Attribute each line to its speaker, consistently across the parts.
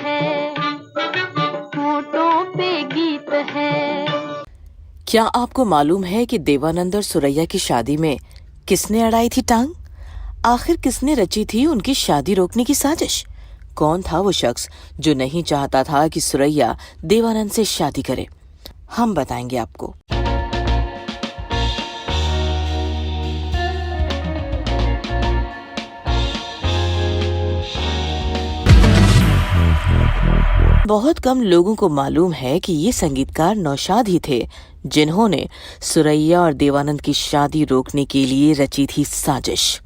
Speaker 1: है, होठों पे गीत है।
Speaker 2: क्या आपको मालूम है कि देवानंद और सुरैया की शादी में किसने अड़ाई थी टांग? आखिर किसने रची थी उनकी शादी रोकने की साजिश? कौन था वो शख्स जो नहीं चाहता था कि सुरैया देवानंद से शादी करे? हम बताएंगे आपको। बहुत कम लोगों को मालूम है कि ये संगीतकार नौशाद ही थे जिन्होंने सुरैया और देवानंद की शादी रोकने के लिए रची थी साजिश।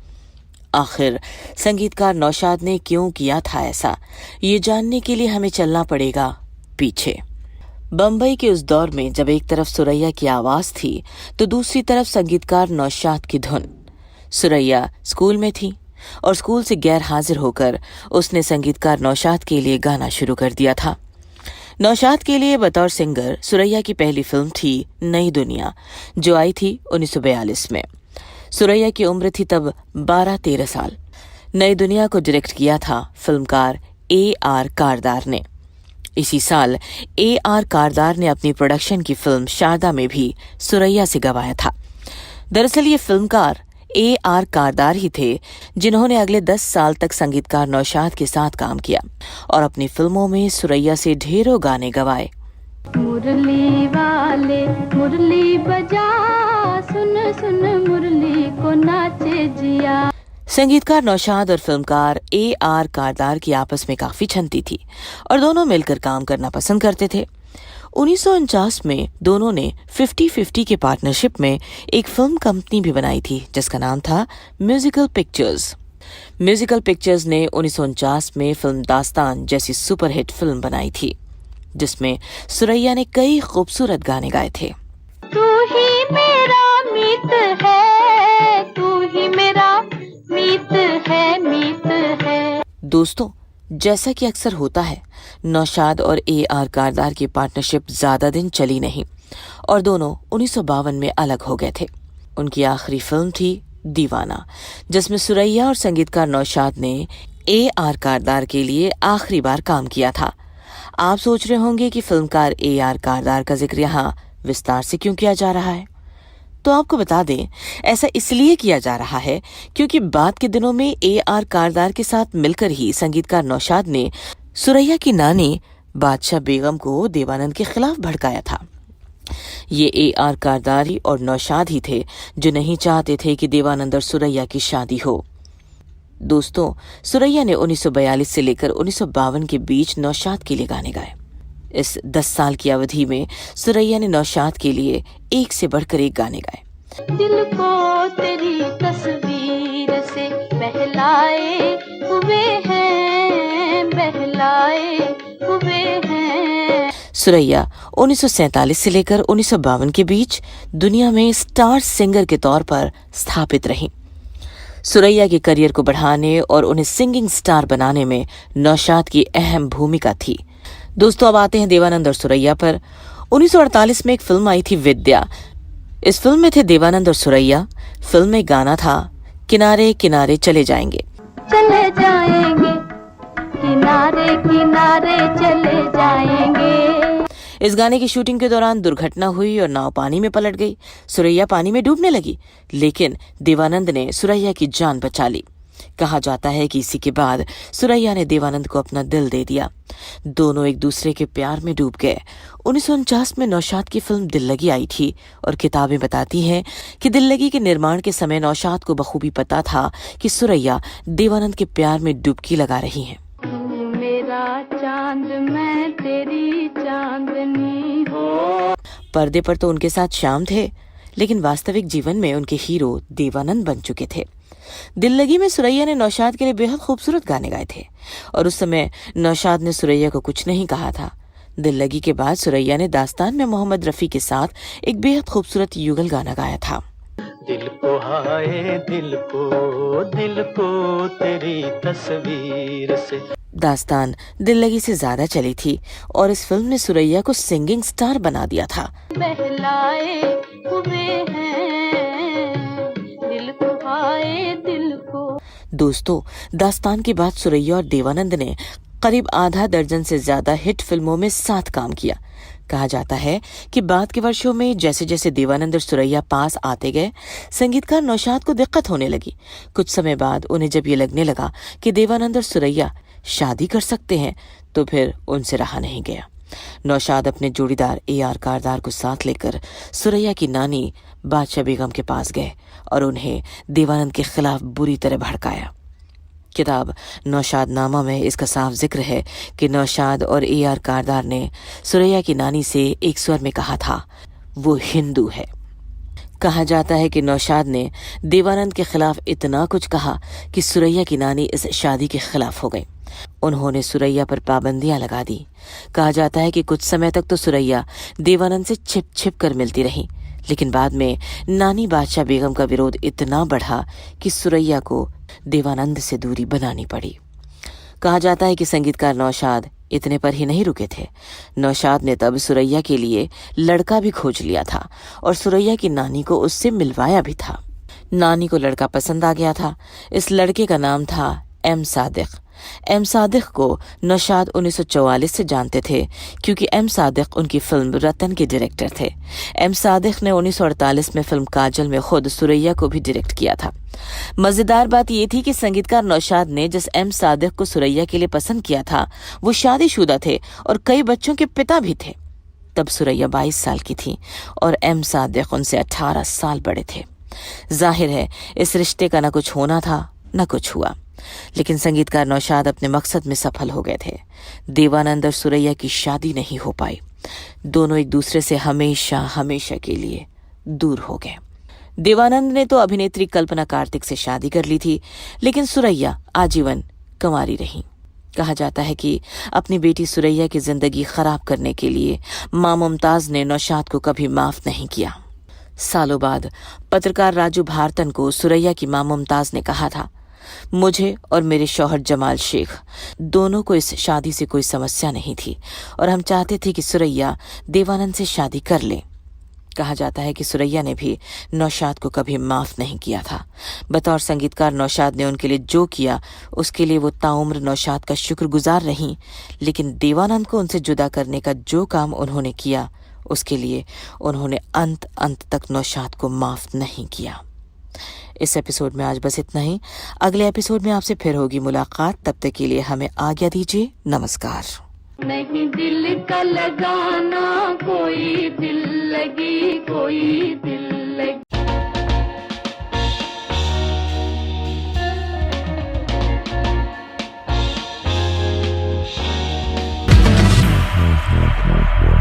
Speaker 2: आखिर संगीतकार नौशाद ने क्यों किया था ऐसा, ये जानने के लिए हमें चलना पड़ेगा पीछे। बम्बई के उस दौर में जब एक तरफ सुरैया की आवाज थी तो दूसरी तरफ संगीतकार नौशाद की धुन। सुरैया स्कूल में थी और स्कूल से गैर हाजिर होकर उसने संगीतकार नौशाद के लिए गाना शुरू कर दिया था। नौशाद के लिए बतौर सिंगर सुरैया की पहली फिल्म थी नई दुनिया, जो आई थी 1942 में। सुरैया की उम्र थी तब 12-13 साल। नई दुनिया को डायरेक्ट किया था फिल्मकार A.R. कारदार ने। इसी साल A.R. कारदार ने अपनी प्रोडक्शन की फिल्म शारदा में भी सुरैया से गवाया था। दरअसल ये फिल्मकार A.R. कारदार ही थे जिन्होंने अगले 10 साल तक संगीतकार नौशाद के साथ काम किया और अपनी फिल्मों में सुरैया से ढेरों गाने गवाए।
Speaker 1: मुरली वाले मुरली बजा, सुन सुन मुरली को नाचे जिया।
Speaker 2: संगीतकार नौशाद और फिल्मकार A.R. कारदार की आपस में काफी छनती थी और दोनों मिलकर काम करना पसंद करते थे। 1949 में दोनों ने 50-50 के पार्टनरशिप में एक फिल्म कंपनी भी बनाई थी जिसका नाम था म्यूजिकल पिक्चर्स। म्यूजिकल पिक्चर्स ने 1949 में फिल्म दास्तान जैसी सुपरहिट फिल्म बनाई थी जिसमें सुरैया ने कई खूबसूरत गाने गाए थे।
Speaker 1: तू ही मेरा मीत है, तू ही मेरा मीत है, मीत है।
Speaker 2: दोस्तों, जैसा कि अक्सर होता है, नौशाद और A.R. कारदार की पार्टनरशिप ज्यादा दिन चली नहीं और दोनों 1952 में अलग हो गए थे। उनकी आखिरी फिल्म थी दीवाना, जिसमें सुरैया और संगीतकार नौशाद ने A.R. कारदार के लिए आखिरी बार काम किया था। आप सोच रहे होंगे कि फिल्मकार A.R. कारदार का जिक्र यहाँ विस्तार से क्यों किया जा रहा है, तो आपको बता दें, ऐसा इसलिए किया जा रहा है क्योंकि बाद के दिनों में A.R. कारदार के साथ मिलकर ही संगीतकार नौशाद ने सुरैया की नानी बादशाह बेगम को देवानंद के खिलाफ भड़काया था। ये A.R. कारदार ही और नौशाद ही थे जो नहीं चाहते थे कि देवानंद और सुरैया की शादी हो। दोस्तों, सुरैया ने 1942 से लेकर 1952 के बीच नौशाद के लिए गाने गाए। इस 10 साल की अवधि में सुरैया ने नौशाद के लिए एक से बढ़कर एक गाने गाए।
Speaker 1: दिल को तेरी तस्वीर से बहलाए हुए हैं, बहलाए हुए हैं।
Speaker 2: सुरैया 1947 से लेकर 1952 के बीच दुनिया में स्टार सिंगर के तौर पर स्थापित रहीं। सुरैया के करियर को बढ़ाने और उन्हें सिंगिंग स्टार बनाने में नौशाद की अहम भूमिका थी। दोस्तों, अब आते हैं देवानंद और सुरैया पर। 1948 में एक फिल्म आई थी विद्या। इस फिल्म में थे देवानंद और सुरैया। फिल्म में गाना था किनारे किनारे चले जाएंगे।
Speaker 1: चले जाएंगे, किनारे किनारे चले जाएंगे।
Speaker 2: इस गाने की शूटिंग के दौरान दुर्घटना हुई और नाव पानी में पलट गई। सुरैया पानी में डूबने लगी, लेकिन देवानंद ने सुरैया की जान बचा ली। कहा जाता है कि इसी के बाद सुरैया ने देवानंद को अपना दिल दे दिया। दोनों एक दूसरे के प्यार में डूब गए। 1949 में नौशाद की फिल्म दिल लगी आई थी और किताबें बताती हैं कि दिल लगी के निर्माण के समय नौशाद को बखूबी पता था कि सुरैया देवानंद के प्यार में डुबकी लगा रही हैं।
Speaker 1: मेरा चांद मैं तेरी चांदनी हो।
Speaker 2: पर्दे पर तो उनके साथ श्याम थे, लेकिन वास्तविक जीवन में उनके हीरो देवानंद बन चुके थे। दिल लगी में सुरैया ने नौशाद के लिए बेहद खूबसूरत गाने गाए थे और उस समय नौशाद ने सुरैया को कुछ नहीं कहा था। दिल लगी के बाद सुरैया ने दास्तान में मोहम्मद रफी के साथ एक बेहद खूबसूरत युगल गाना गाया था।
Speaker 3: दिल को हाय दिल को तेरी तस्वीर से।
Speaker 2: दास्तान दिल लगी से ज्यादा चली थी और इस फिल्म ने सुरैया को सिंगिंग स्टार बना दिया था।
Speaker 1: बहलाए हुए हैं, दिल को हाय दिल को।
Speaker 2: दोस्तों, दास्तान के बाद सुरैया और देवानंद ने करीब आधा दर्जन से ज्यादा हिट फिल्मों में साथ काम किया। कहा जाता है कि बाद के वर्षों में जैसे जैसे देवानंद और सुरैया पास आते गए, संगीतकार नौशाद को दिक्कत होने लगी। कुछ समय बाद उन्हें जब ये लगने लगा कि देवानंद और सुरैया शादी कर सकते हैं, तो फिर उनसे रहा नहीं गया। नौशाद अपने जोड़ीदार AR कारदार को साथ लेकर सुरैया की नानी बादशाह बेगम के पास गए और उन्हें देवानंद के खिलाफ बुरी तरह भड़काया। किताब नौशाद नामा में इसका साफ जिक्र है कि नौशाद और AR कारदार ने सुरैया की नानी से एक स्वर में कहा था, वो हिंदू है। कहा जाता है कि नौशाद ने देवानंद के खिलाफ इतना कुछ कहा कि सुरैया की नानी इस शादी के खिलाफ हो गई। उन्होंने सुरैया पर पाबंदियां लगा दी। कहा जाता है कि कुछ समय तक तो सुरैया देवानंद से छिप छिप कर मिलती रही, लेकिन बाद में नानी बादशाह बेगम का विरोध इतना बढ़ा कि सुरैया को देवानंद से दूरी बनानी पड़ी। कहा जाता है कि संगीतकार नौशाद इतने पर ही नहीं रुके थे। नौशाद ने तब सुरैया के लिए लड़का भी खोज लिया था और सुरैया की नानी को उससे मिलवाया भी था। नानी को लड़का पसंद आ गया था। इस लड़के का नाम था M सादिक। M सादिक को नौशाद 1944 से जानते थे क्योंकि M सादिक उनकी फिल्म रतन के डायरेक्टर थे। M सादिक ने 1948 में फिल्म काजल में खुद सुरैया को भी डायरेक्ट किया था। मजेदार बात यह थी कि संगीतकार नौशाद ने जिस M सादिक को सुरैया के लिए पसंद किया था, वो शादीशुदा थे और कई बच्चों के पिता भी थे। तब सुरैया 22 साल की थी और M सादिक उनसे 18 साल बड़े थे। जाहिर है इस रिश्ते का न कुछ होना था न कुछ हुआ, लेकिन संगीतकार नौशाद अपने मकसद में सफल हो गए थे। देवानंद और सुरैया की शादी नहीं हो पाई। दोनों एक दूसरे से हमेशा हमेशा के लिए दूर हो गए। देवानंद ने तो अभिनेत्री कल्पना कार्तिक से शादी कर ली थी, लेकिन सुरैया आजीवन कुंवारी रही। कहा जाता है कि अपनी बेटी सुरैया की जिंदगी खराब करने के लिए मां मुमताज ने नौशाद को कभी माफ नहीं किया। सालों बाद पत्रकार राजू भारतन को सुरैया की मां मुमताज ने कहा था, मुझे और मेरे शौहर जमाल शेख दोनों को इस शादी से कोई समस्या नहीं थी और हम चाहते थे कि सुरैया देवानंद से शादी कर ले। कहा जाता है कि सुरैया ने भी नौशाद को कभी माफ नहीं किया था। बतौर संगीतकार नौशाद ने उनके लिए जो किया उसके लिए वो ताउम्र नौशाद का शुक्रगुजार रहीं, लेकिन देवानंद को उनसे जुदा करने का जो काम उन्होंने किया उसके लिए उन्होंने अंत तक नौशाद को माफ नहीं किया। इस एपिसोड में आज बस इतना ही। अगले एपिसोड में आपसे फिर होगी मुलाकात। तब तक के लिए हमें आज्ञा दीजिए। नमस्कार।
Speaker 1: नहीं दिल का लगाना कोई दिल लगी कोई दिल